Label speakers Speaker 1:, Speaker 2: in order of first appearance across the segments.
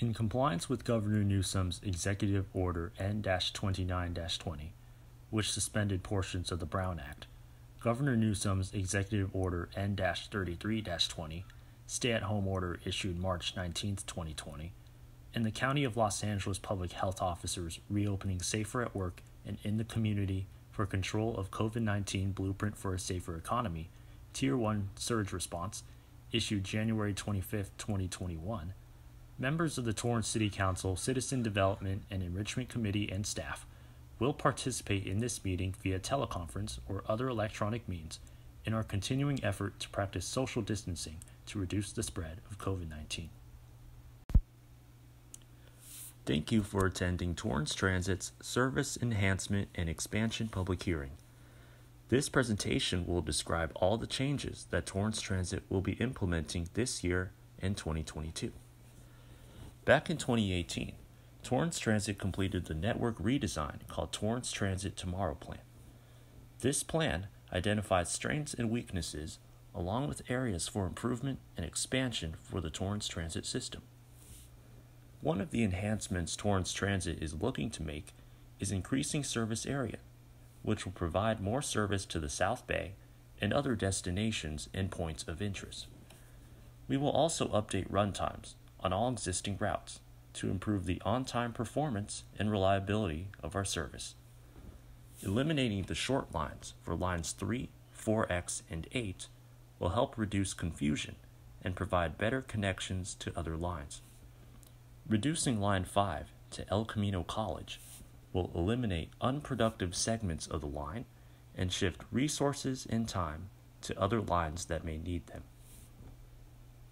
Speaker 1: In compliance with Governor Newsom's Executive Order N-29-20, which suspended portions of the Brown Act, Governor Newsom's Executive Order N-33-20, stay-at-home order issued March 19, 2020, and the County of Los Angeles public health officers reopening Safer at Work and in the Community for Control of COVID-19 Blueprint for a Safer Economy, Tier 1 Surge Response, issued January 25, 2021, members of the Torrance City Council Citizen Development and Enrichment Committee and staff will participate in this meeting via teleconference or other electronic means in our continuing effort to practice social distancing to reduce the spread of COVID-19. Thank you for attending Torrance Transit's Service Enhancement and Expansion public hearing. This presentation will describe all the changes that Torrance Transit will be implementing this year and 2022. Back in 2018, Torrance Transit completed the network redesign called Torrance Transit Tomorrow Plan. This plan identified strengths and weaknesses along with areas for improvement and expansion for the Torrance Transit system. One of the enhancements Torrance Transit is looking to make is increasing service area, which will provide more service to the South Bay and other destinations and points of interest. We will also update run times on all existing routes to improve the on-time performance and reliability of our service. Eliminating the short lines for lines 3, 4X, and 8 will help reduce confusion and provide better connections to other lines. Reducing line 5 to El Camino College will eliminate unproductive segments of the line and shift resources and time to other lines that may need them.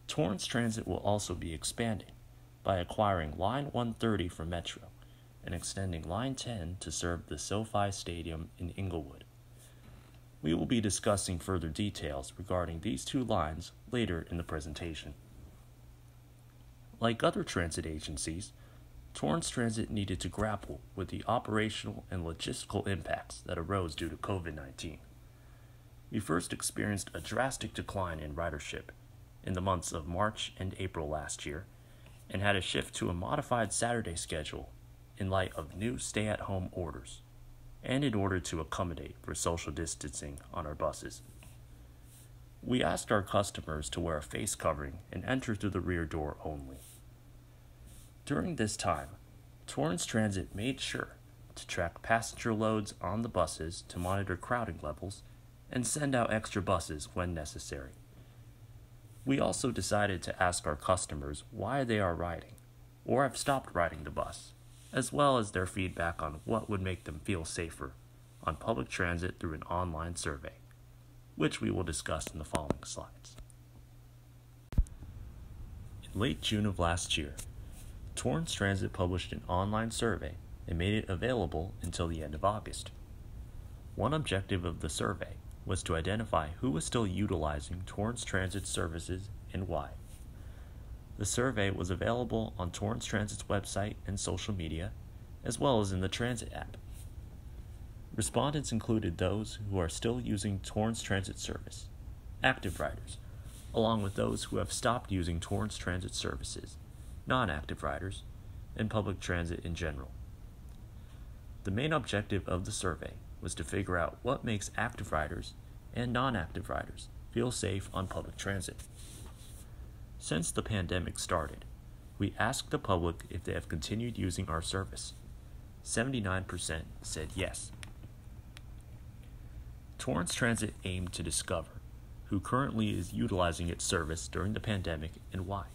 Speaker 1: Torrance Transit will also be expanding by acquiring Line 130 from Metro and extending Line 10 to serve the SoFi Stadium in Inglewood. We will be discussing further details regarding these two lines later in the presentation. Like other transit agencies, Torrance Transit needed to grapple with the operational and logistical impacts that arose due to COVID-19. We first experienced a drastic decline in ridership in the months of March and April last year, and had to shift to a modified Saturday schedule in light of new stay-at-home orders, and in order to accommodate for social distancing on our buses. We asked our customers to wear a face covering and enter through the rear door only. During this time, Torrance Transit made sure to track passenger loads on the buses to monitor crowding levels and send out extra buses when necessary. We also decided to ask our customers why they are riding or have stopped riding the bus, as well as their feedback on what would make them feel safer on public transit through an online survey, which we will discuss in the following slides. In late June of last year, Torrance Transit published an online survey and made it available until the end of August. One objective of the survey was to identify who was still utilizing Torrance Transit services and why. The survey was available on Torrance Transit's website and social media, as well as in the Transit app. Respondents included those who are still using Torrance Transit service, active riders, along with those who have stopped using Torrance Transit services, non-active riders, and public transit in general. The main objective of the survey was to figure out what makes active riders and non-active riders feel safe on public transit. Since the pandemic started, we asked the public if they have continued using our service. 79% said yes. Torrance Transit aimed to discover who currently is utilizing its service during the pandemic and why.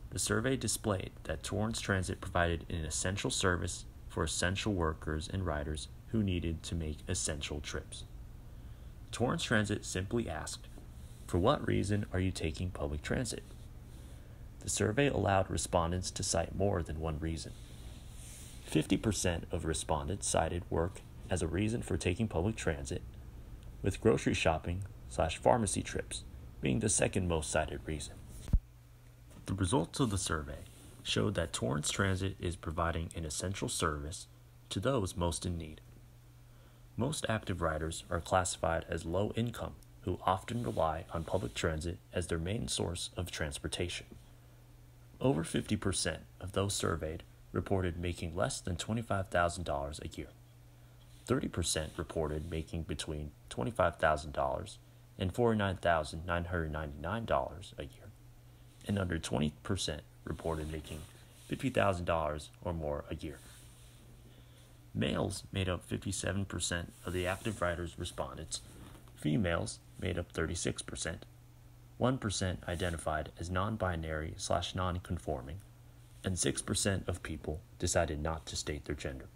Speaker 1: The survey displayed that Torrance Transit provided an essential service for essential workers and riders who needed to make essential trips. Torrance Transit simply asked, "For what reason are you taking public transit?" The survey allowed respondents to cite more than one reason. 50% of respondents cited work as a reason for taking public transit, with grocery shopping/pharmacy trips being the second most cited reason. The results of the survey showed that Torrance Transit is providing an essential service to those most in need. Most active riders are classified as low income, who often rely on public transit as their main source of transportation. Over 50% of those surveyed reported making less than $25,000 a year. 30% reported making between $25,000 and $49,999 a year, and under 20% reported making $50,000 or more a year. Males made up 57% of the active writers' respondents, females made up 36%, 1% identified as non-binary/non-conforming, and 6% of people decided not to state their gender.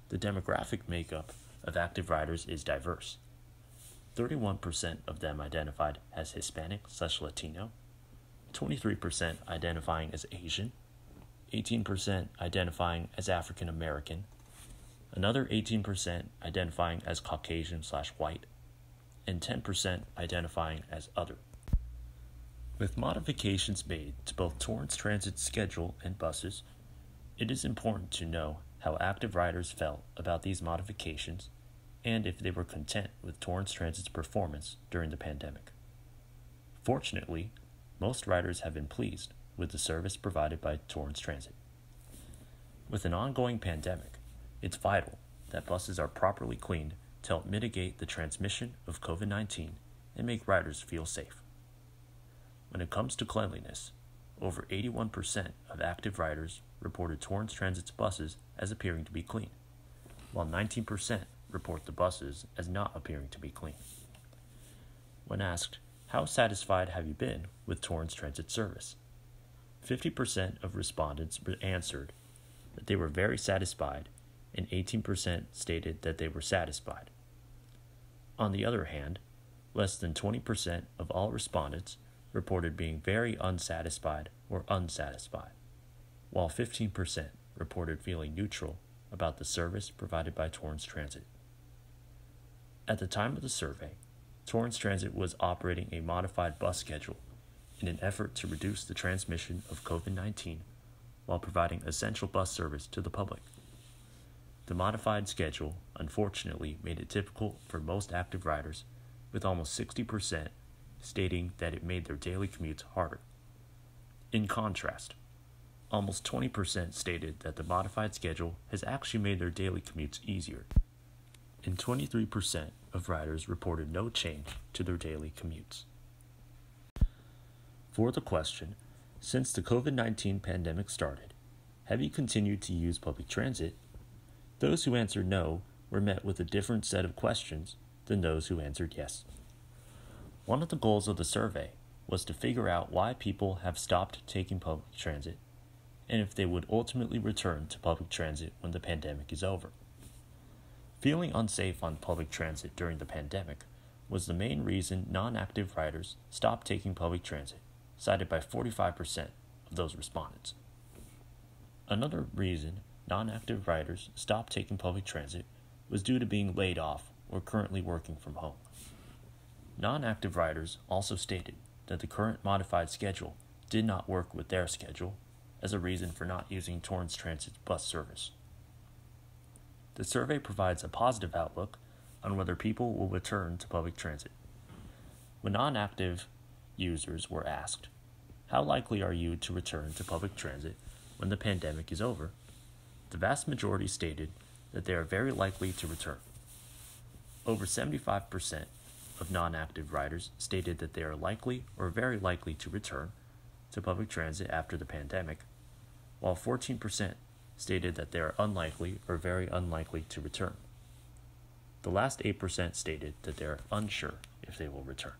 Speaker 1: The demographic makeup of active writers is diverse. 31% of them identified as Hispanic/Latino, 23% identifying as Asian, 18% identifying as African American, another 18% identifying as Caucasian/white, and 10% identifying as other. With modifications made to both Torrance Transit's schedule and buses, it is important to know how active riders felt about these modifications and if they were content with Torrance Transit's performance during the pandemic. Fortunately, most riders have been pleased with the service provided by Torrance Transit. With an ongoing pandemic, it's vital that buses are properly cleaned to help mitigate the transmission of COVID-19 and make riders feel safe. When it comes to cleanliness, over 81% of active riders reported Torrance Transit's buses as appearing to be clean, while 19% report the buses as not appearing to be clean. When asked, "How satisfied have you been with Torrance Transit service?" 50% of respondents answered that they were very satisfied, and 18% stated that they were satisfied. On the other hand, less than 20% of all respondents reported being very unsatisfied or unsatisfied, while 15% reported feeling neutral about the service provided by Torrance Transit. At the time of the survey, Torrance Transit was operating a modified bus schedule in an effort to reduce the transmission of COVID-19 while providing essential bus service to the public. The modified schedule unfortunately made it difficult for most active riders, with almost 60% stating that it made their daily commutes harder. In contrast, almost 20% stated that the modified schedule has actually made their daily commutes easier, and 23% of riders reported no change to their daily commutes. For the question, since the COVID-19 pandemic started, have you continued to use public transit? Those who answered no were met with a different set of questions than those who answered yes. One of the goals of the survey was to figure out why people have stopped taking public transit and if they would ultimately return to public transit when the pandemic is over. Feeling unsafe on public transit during the pandemic was the main reason non-active riders stopped taking public transit, cited by 45% of those respondents. Another reason non-active riders stopped taking public transit was due to being laid off or currently working from home. Non-active riders also stated that the current modified schedule did not work with their schedule as a reason for not using Torrance Transit's bus service. The survey provides a positive outlook on whether people will return to public transit. When non-active users were asked, "How likely are you to return to public transit when the pandemic is over?" the vast majority stated that they are very likely to return. Over 75% of non-active riders stated that they are likely or very likely to return to public transit after the pandemic, while 14% stated that they are unlikely or very unlikely to return. The last 8% stated that they are unsure if they will return.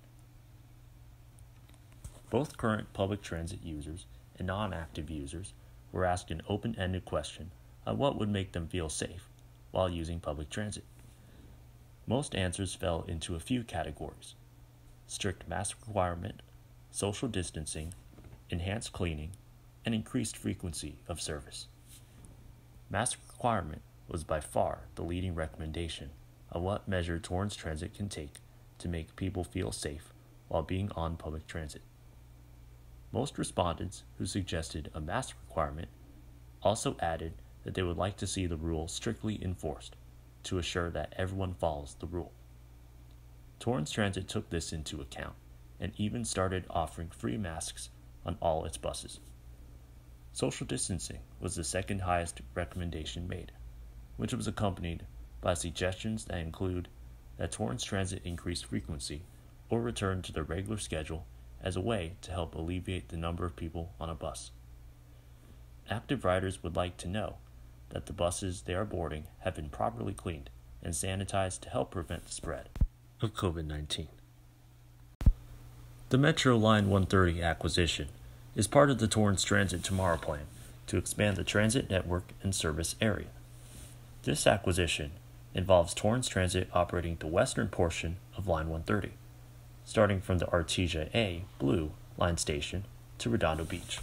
Speaker 1: Both current public transit users and non-active users were asked an open-ended question on what would make them feel safe while using public transit. Most answers fell into a few categories: strict mask requirement, social distancing, enhanced cleaning, and increased frequency of service. Mask requirement was by far the leading recommendation of what measure Torrance Transit can take to make people feel safe while being on public transit. Most respondents who suggested a mask requirement also added that they would like to see the rule strictly enforced to assure that everyone follows the rule. Torrance Transit took this into account and even started offering free masks on all its buses. Social distancing was the second highest recommendation made, which was accompanied by suggestions that include that Torrance Transit increase frequency or return to their regular schedule as a way to help alleviate the number of people on a bus. Active riders would like to know that the buses they are boarding have been properly cleaned and sanitized to help prevent the spread of COVID-19. The Metro Line 130 acquisition is part of the Torrance Transit Tomorrow plan to expand the transit network and service area. This acquisition involves Torrance Transit operating the western portion of Line 130, starting from the Artesia A Blue line station to Redondo Beach.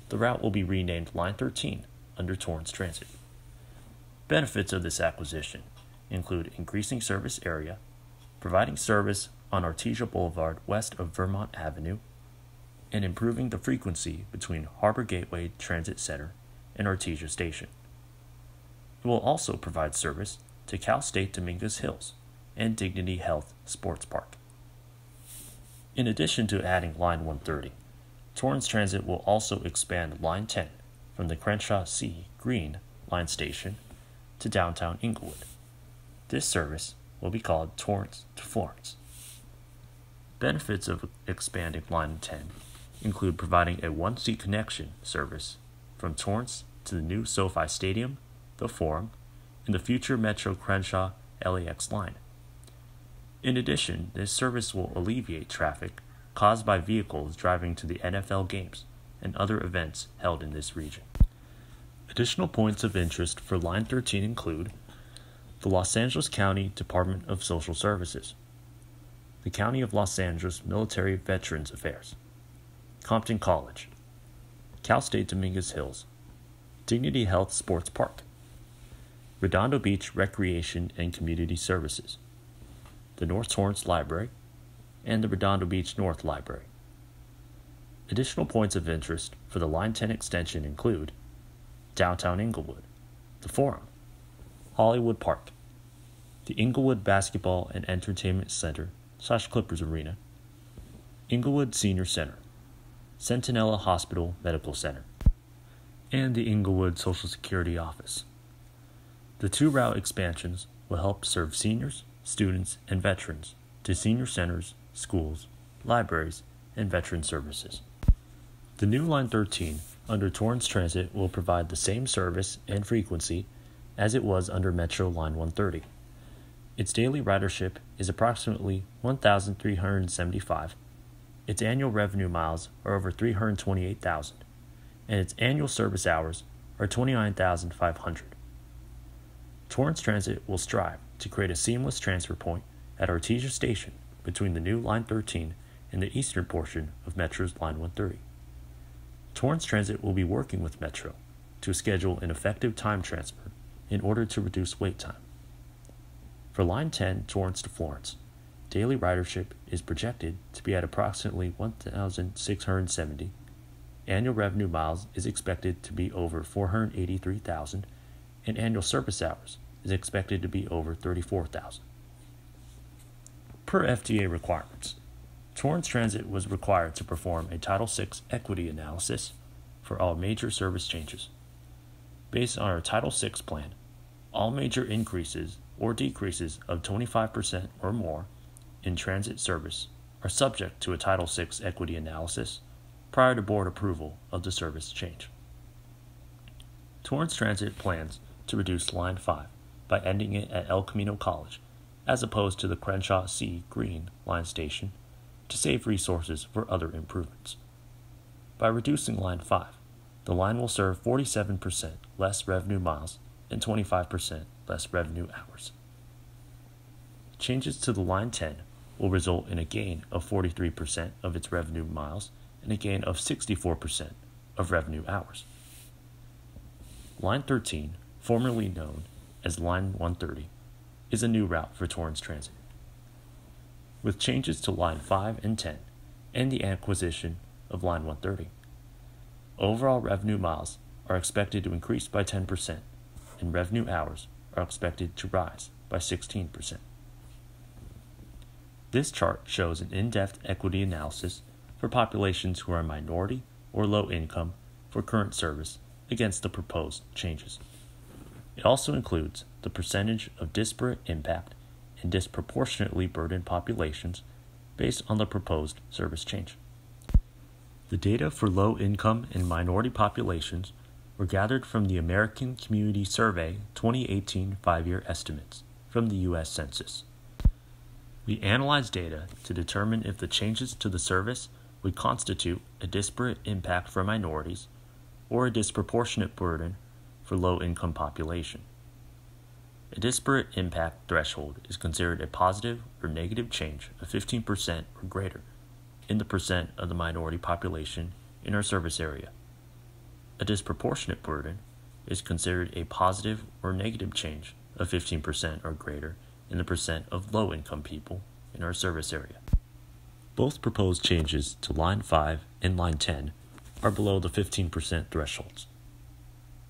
Speaker 1: The route will be renamed Line 13 under Torrance Transit. Benefits of this acquisition include increasing service area, providing service on Artesia Boulevard west of Vermont Avenue, and improving the frequency between Harbor Gateway Transit Center and Artesia Station. It will also provide service to Cal State Dominguez Hills and Dignity Health Sports Park. In addition to adding Line 130, Torrance Transit will also expand Line 10 from the Crenshaw C. Green line station to downtown Inglewood. This service will be called Torrance to Florence. Benefits of expanding Line 10 include providing a one-seat connection service from Torrance to the new SoFi Stadium, the Forum, and the future Metro Crenshaw LAX line. In addition, this service will alleviate traffic caused by vehicles driving to the NFL games and other events held in this region. Additional points of interest for Line 13 include the Los Angeles County Department of Social Services, the County of Los Angeles Military Veterans Affairs, Compton College, Cal State Dominguez Hills, Dignity Health Sports Park, Redondo Beach Recreation and Community Services, the North Torrance Library, and the Redondo Beach North Library. Additional points of interest for the Line 10 extension include downtown Inglewood, the Forum, Hollywood Park, the Inglewood Basketball and Entertainment Center / Clippers Arena, Inglewood Senior Center, Centinela Hospital Medical Center, and the Inglewood Social Security Office. The two route expansions will help serve seniors, students, and veterans to senior centers, schools, libraries, and veteran services. The new Line 13 under Torrance Transit will provide the same service and frequency as it was under Metro Line 130. Its daily ridership is approximately 1,375, its annual revenue miles are over 328,000, and its annual service hours are 29,500. Torrance Transit will strive to create a seamless transfer point at Artesia Station between the new Line 13 and the eastern portion of Metro's Line 130. Torrance Transit will be working with Metro to schedule an effective time transfer in order to reduce wait time. For Line 10 Torrance to Florence, daily ridership is projected to be at approximately 1,670. Annual revenue miles is expected to be over 483,000, and annual service hours is expected to be over 34,000. Per FDA requirements, Torrance Transit was required to perform a Title VI equity analysis for all major service changes. Based on our Title VI plan, all major increases or decreases of 25% or more in transit service are subject to a Title VI equity analysis prior to board approval of the service change. Torrance Transit plans to reduce Line 5 by ending it at El Camino College as opposed to the Crenshaw C. Green line station to save resources for other improvements. By reducing Line 5, the line will serve 47% less revenue miles and 25% less revenue hours. Changes to the Line 10 will result in a gain of 43% of its revenue miles and a gain of 64% of revenue hours. Line 13, formerly known as Line 130, is a new route for Torrance Transit. With changes to Line 5 and 10 and the acquisition of Line 130, overall revenue miles are expected to increase by 10%, and revenue hours are expected to rise by 16%. This chart shows an in-depth equity analysis for populations who are minority or low income for current service against the proposed changes. It also includes the percentage of disparate impact and disproportionately burdened populations based on the proposed service change. The data for low income and minority populations were gathered from the American Community Survey 2018 5-year estimates from the U.S. Census. We analyzed data to determine if the changes to the service would constitute a disparate impact for minorities or a disproportionate burden for low-income population. A disparate impact threshold is considered a positive or negative change of 15% or greater in the percent of the minority population in our service area. A disproportionate burden is considered a positive or negative change of 15% or greater in the percent of low-income people in our service area. Both proposed changes to Line 5 and Line 10 are below the 15% thresholds.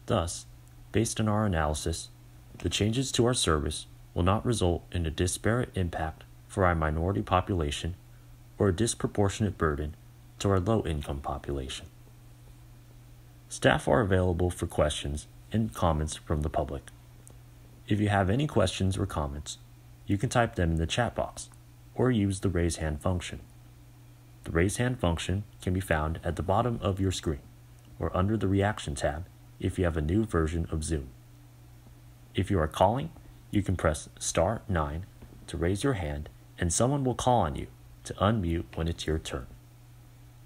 Speaker 1: Thus, based on our analysis, the changes to our service will not result in a disparate impact for our minority population or a disproportionate burden to our low-income population. Staff are available for questions and comments from the public. If you have any questions or comments, you can type them in the chat box or use the raise hand function. The raise hand function can be found at the bottom of your screen or under the reaction tab if you have a new version of Zoom. If you are calling, you can press star 9 to raise your hand and someone will call on you to unmute when it's your turn.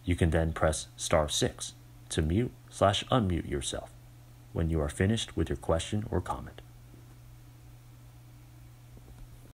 Speaker 1: You can then press star 6 to mute/unmute yourself when you are finished with your question or comment.